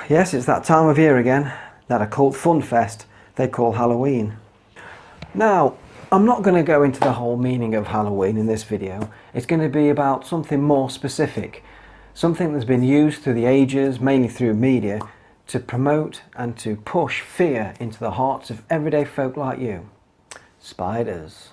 Yes, it's that time of year again, that occult fun fest they call Halloween. Now, I'm not going to go into the whole meaning of Halloween in this video. It's going to be about something more specific, something that's been used through the ages, mainly through media, to promote and to push fear into the hearts of everyday folk like you. Spiders.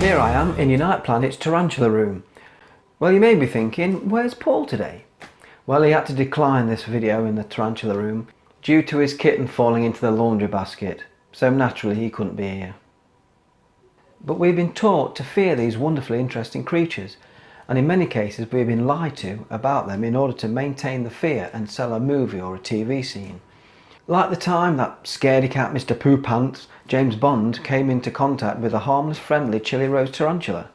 Here I am in Unite Planet's tarantula room. Well, you may be thinking, where's Paul today? Well, he had to decline this video in the tarantula room due to his kitten falling into the laundry basket, so naturally he couldn't be here. But we've been taught to fear these wonderfully interesting creatures, and in many cases we've been lied to about them in order to maintain the fear and sell a movie or a TV scene. Like the time that scaredy cat Mr. Poo Pants, James Bond, came into contact with a harmless, friendly chili rose tarantula.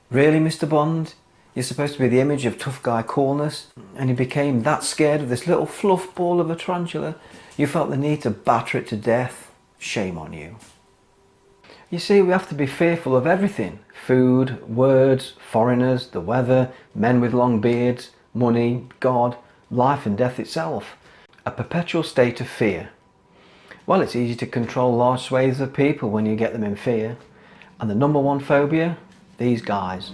Really, Mr. Bond? You're supposed to be the image of tough guy coolness, and you became that scared of this little fluff ball of a tarantula, you felt the need to batter it to death? Shame on you. You see, we have to be fearful of everything. Food, words, foreigners, the weather, men with long beards, money, God, life and death itself. A perpetual state of fear. Well, it's easy to control large swathes of people when you get them in fear. And the number one phobia? These guys.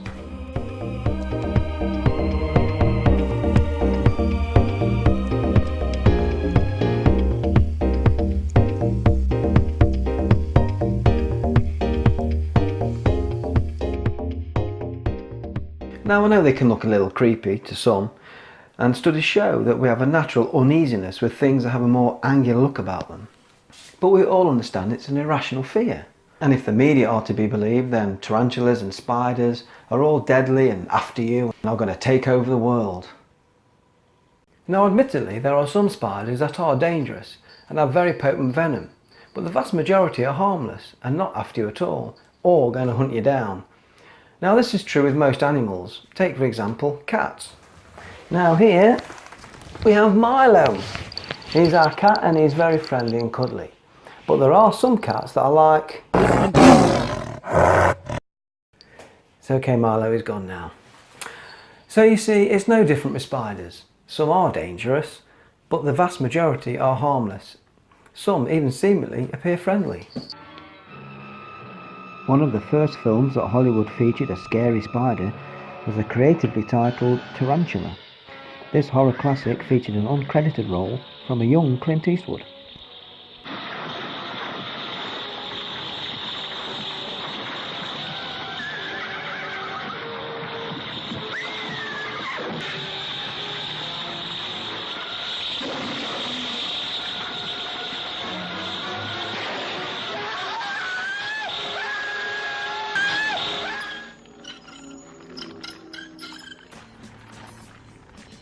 Now I know they can look a little creepy to some, and studies show that we have a natural uneasiness with things that have a more angular look about them. But we all understand it's an irrational fear. And if the media are to be believed, then tarantulas and spiders are all deadly and after you and are going to take over the world. Now admittedly, there are some spiders that are dangerous and have very potent venom, but the vast majority are harmless and not after you at all, or going to hunt you down. Now this is true with most animals. Take for example cats. Now here we have Milo. He's our cat and he's very friendly and cuddly. But there are some cats that are like... It's okay, Milo is gone now. So you see, it's no different with spiders. Some are dangerous, but the vast majority are harmless. Some even seemingly appear friendly. One of the first films that Hollywood featured a scary spider was the creatively titled Tarantula. This horror classic featured an uncredited role from a young Clint Eastwood.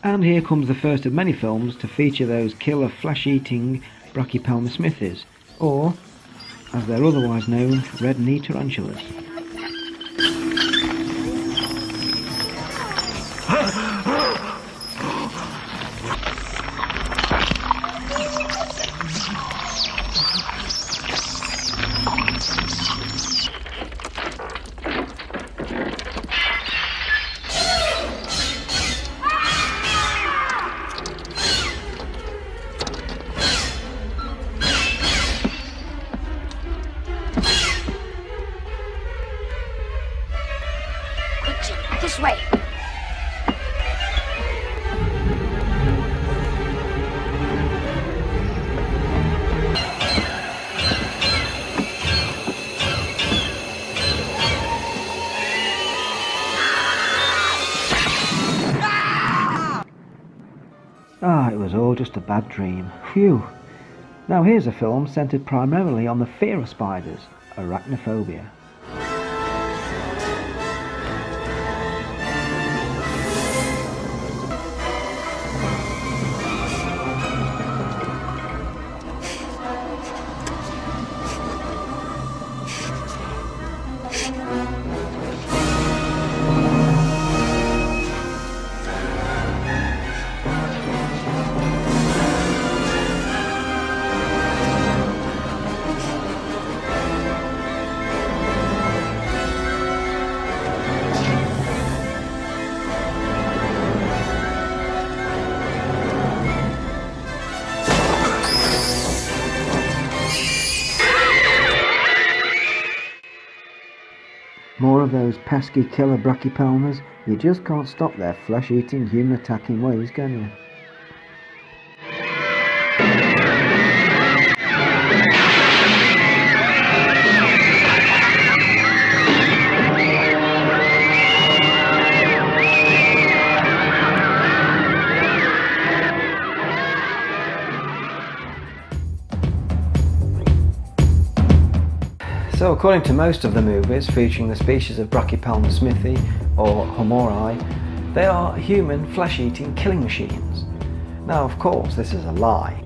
And here comes the first of many films to feature those killer flesh-eating Brachypelmosmithes, or, as they're otherwise known, Redknee tarantulas. this way. It was all just a bad dream. Phew. Now here's a film centred primarily on the fear of spiders, arachnophobia. More of those pesky killer brachypelmas, you just can't stop their flesh-eating, human-attacking ways, can you? So according to most of the movies featuring the species of Brachypelma smithi or humorii, they are human flesh-eating killing machines. Now of course this is a lie.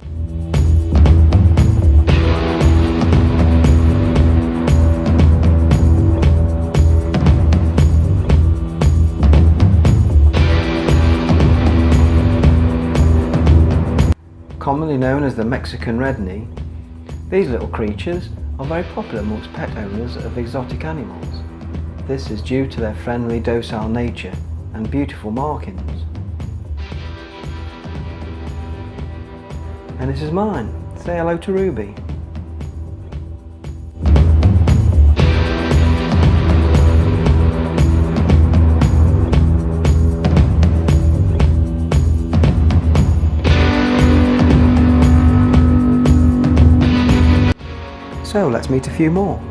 Commonly known as the Mexican Redknee, these little creatures are very popular amongst pet owners of exotic animals. This is due to their friendly, docile nature and beautiful markings. And this is mine. Say hello to Ruby. So let's meet a few more.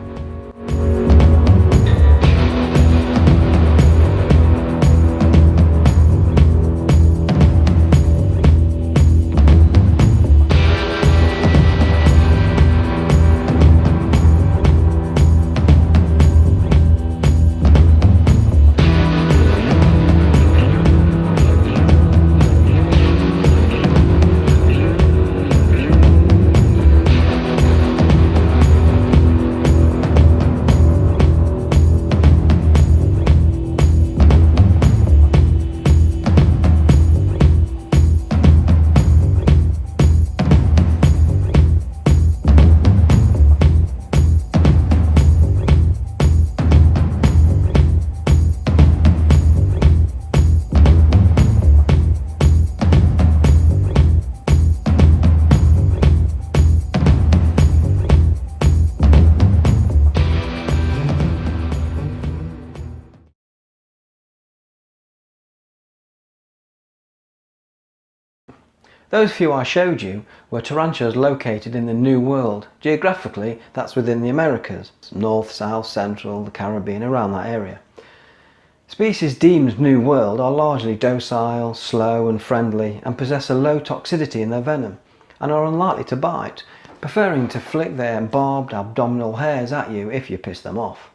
Those few I showed you were tarantulas located in the New World. Geographically, that's within the Americas, North, South, Central, the Caribbean, around that area. Species deemed New World are largely docile, slow and friendly and possess a low toxicity in their venom and are unlikely to bite, preferring to flick their barbed abdominal hairs at you if you piss them off.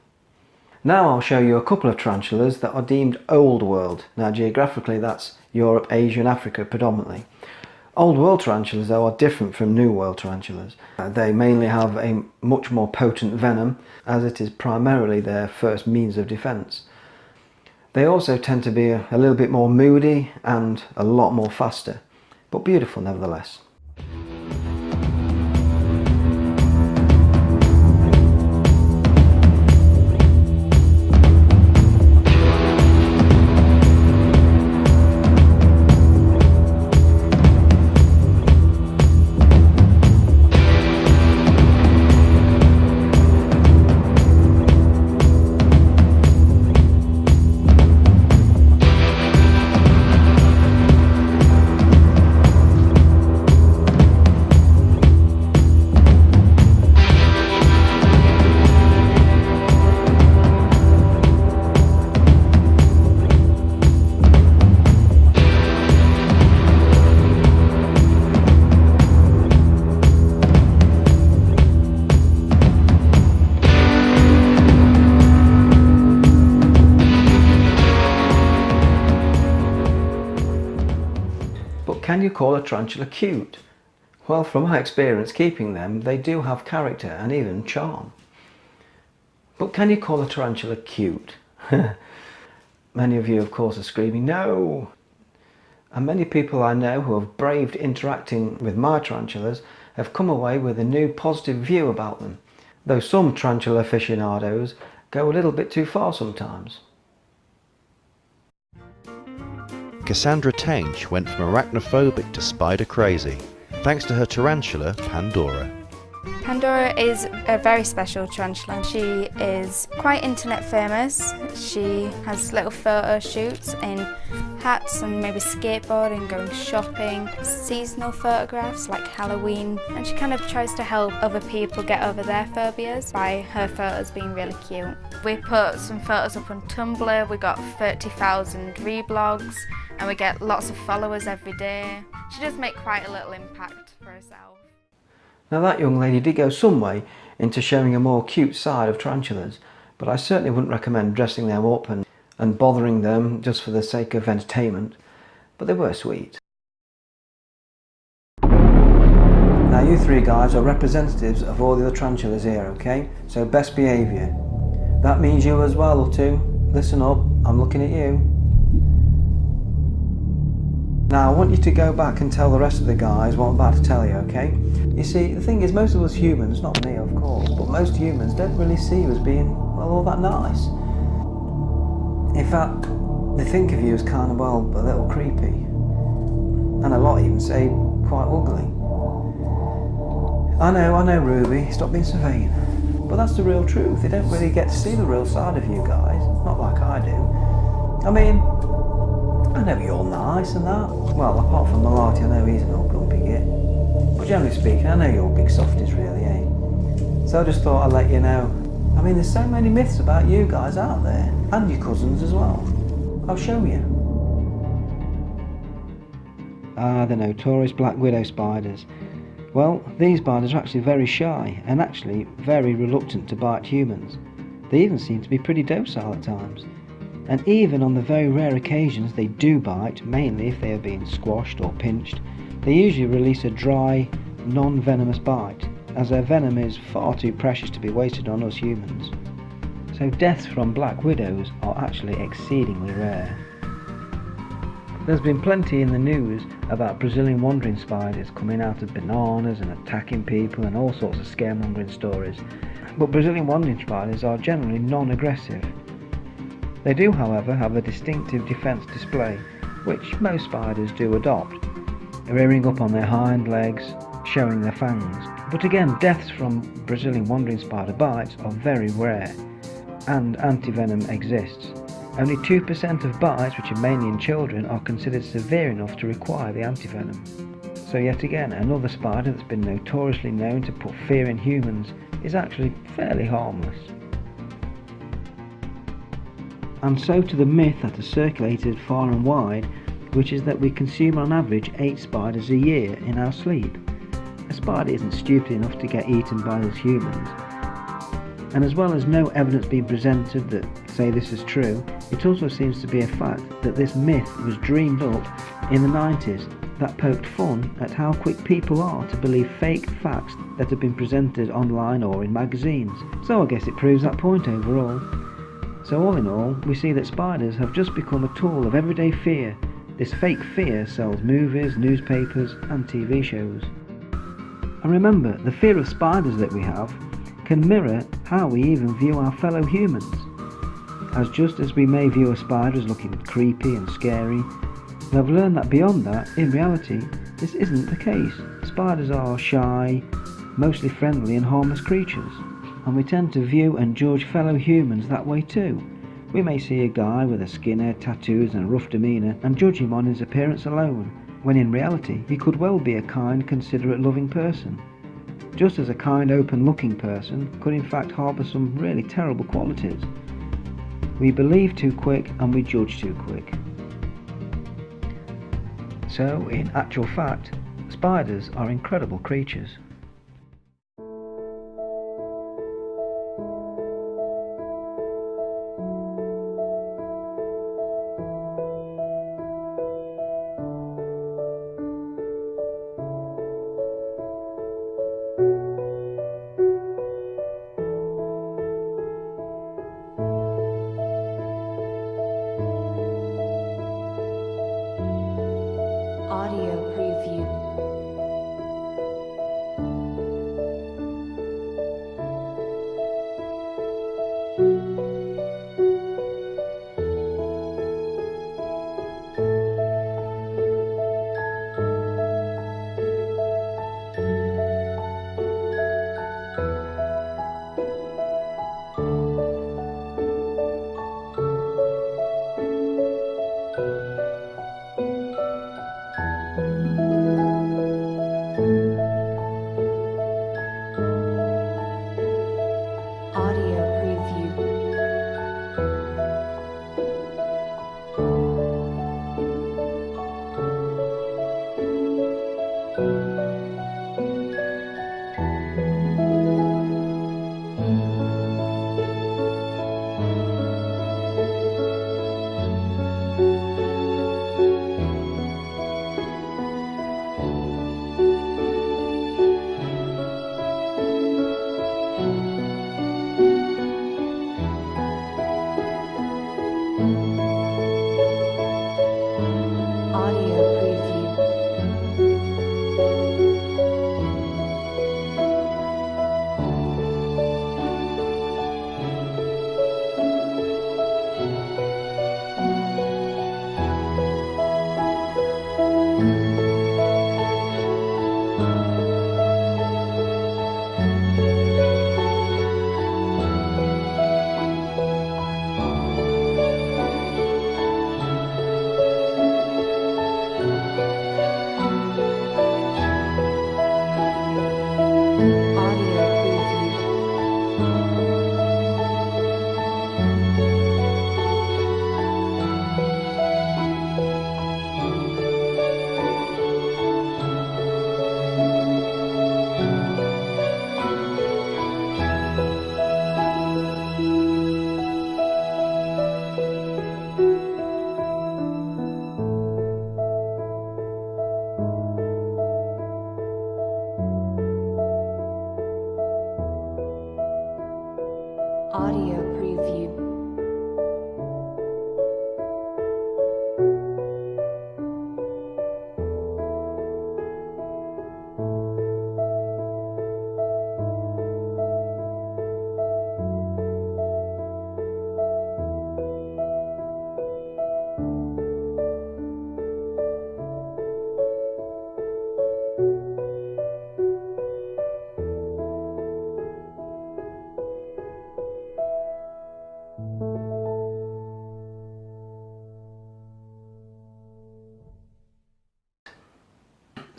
Now I'll show you a couple of tarantulas that are deemed Old World. Now geographically that's Europe, Asia and Africa predominantly. Old World tarantulas though are different from New World tarantulas. They mainly have a much more potent venom as it is primarily their first means of defence. They also tend to be a little bit more moody and a lot more faster, but beautiful nevertheless. can you call a tarantula cute? Well, from my experience keeping them, they do have character and even charm. But can you call a tarantula cute? Many of you, of course, are screaming, no! And many people I know who have braved interacting with my tarantulas have come away with a new positive view about them, though some tarantula aficionados go a little bit too far sometimes. Cassandra Tainch went from arachnophobic to spider crazy, thanks to her tarantula, Pandora. Pandora is a very special tarantula. She is quite internet famous. She has little photo shoots in hats and maybe skateboarding, going shopping, seasonal photographs like Halloween, and she kind of tries to help other people get over their phobias by her photos being really cute. We put some photos up on Tumblr, we got 30,000 reblogs, and we get lots of followers every day. She does make quite a little impact for herself. Now that young lady did go some way into showing a more cute side of tarantulas, but I certainly wouldn't recommend dressing them up and bothering them just for the sake of entertainment, but they were sweet. Now you three guys are representatives of all the other tarantulas here, okay? So best behaviour. That means you as well, Utu. Listen up, I'm looking at you. Now I want you to go back and tell the rest of the guys what I'm about to tell you, okay? You see, the thing is, most of us humans, not me of course, but most humans don't really see you as being, well, all that nice. In fact, they think of you as kind of, well, a little creepy. And a lot even say quite ugly. I know, Ruby, stop being so vain. But that's the real truth. They don't really get to see the real side of you guys, not like I do. I mean, I know you're nice and that. Well, apart from Malati, I know he's an old grumpy git. But generally speaking, I know you're big softies really, eh? So I just thought I'd let you know. I mean, there's so many myths about you guys out there, and your cousins as well. I'll show you. Ah, the notorious black widow spiders. Well, these spiders are actually very shy, and actually very reluctant to bite humans. They even seem to be pretty docile at times. And even on the very rare occasions they do bite, mainly if they are being squashed or pinched, they usually release a dry, non-venomous bite, as their venom is far too precious to be wasted on us humans. So deaths from black widows are actually exceedingly rare. There's been plenty in the news about Brazilian wandering spiders coming out of bananas and attacking people and all sorts of scaremongering stories, but Brazilian wandering spiders are generally non-aggressive. They do, however, have a distinctive defence display, which most spiders do adopt, rearing up on their hind legs, showing their fangs. But again, deaths from Brazilian wandering spider bites are very rare, and antivenom exists. Only 2% of bites, which are mainly in children, are considered severe enough to require the antivenom. So yet again, another spider that's been notoriously known to put fear in humans is actually fairly harmless. And so to the myth that has circulated far and wide, which is that we consume on average 8 spiders a year in our sleep. A spider isn't stupid enough to get eaten by us humans. And as well as no evidence being presented that say this is true, it also seems to be a fact that this myth was dreamed up in the 90s that poked fun at how quick people are to believe fake facts that have been presented online or in magazines. So I guess it proves that point overall. So all in all, we see that spiders have just become a tool of everyday fear. This fake fear sells movies, newspapers and TV shows. And remember, the fear of spiders that we have can mirror how we even view our fellow humans. As just as we may view a spider as looking creepy and scary, we have learned that beyond that, in reality, this isn't the case. Spiders are shy, mostly friendly and harmless creatures. And we tend to view and judge fellow humans that way too. We may see a guy with a skinhead, tattoos and a rough demeanour and judge him on his appearance alone, when in reality he could well be a kind, considerate, loving person. Just as a kind, open-looking person could in fact harbour some really terrible qualities. We believe too quick and we judge too quick. So, in actual fact, spiders are incredible creatures. Audio preview.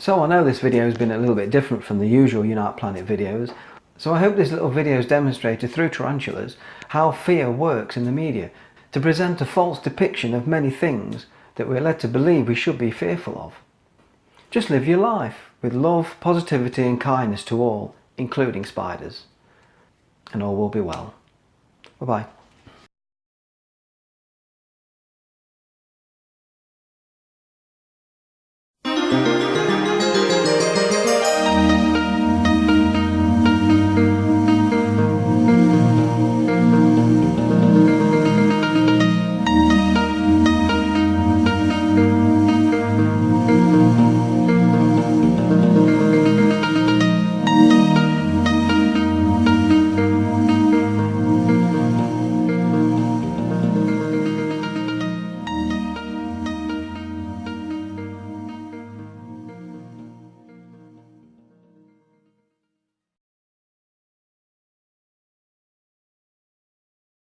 So I know this video has been a little bit different from the usual Unite Planet videos, so I hope this little video has demonstrated through tarantulas how fear works in the media to present a false depiction of many things that we're led to believe we should be fearful of. Just live your life with love, positivity and kindness to all, including spiders, and all will be well. Bye bye.